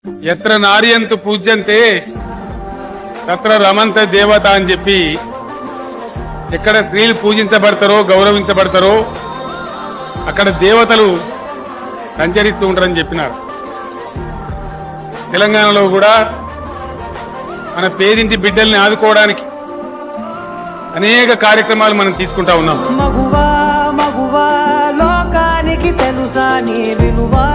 ఎత్ర నార్యంతు పూజ్యంతే తత్ర రమంత దేవత అని చెప్పి ఎక్కడ స్త్రీలు పూజించబడతారో గౌరవించబడతారో అక్కడ దేవతలు సంచరిస్తూ ఉంటారని చెప్పినారు. తెలంగాణలో కూడా మన పేదింటి బిడ్డల్ని ఆదుకోవడానికి అనేక కార్యక్రమాలు మనం తీసుకుంటా ఉన్నాం. మగువా మగువా లోకానికి తెలుసా నీ విలువా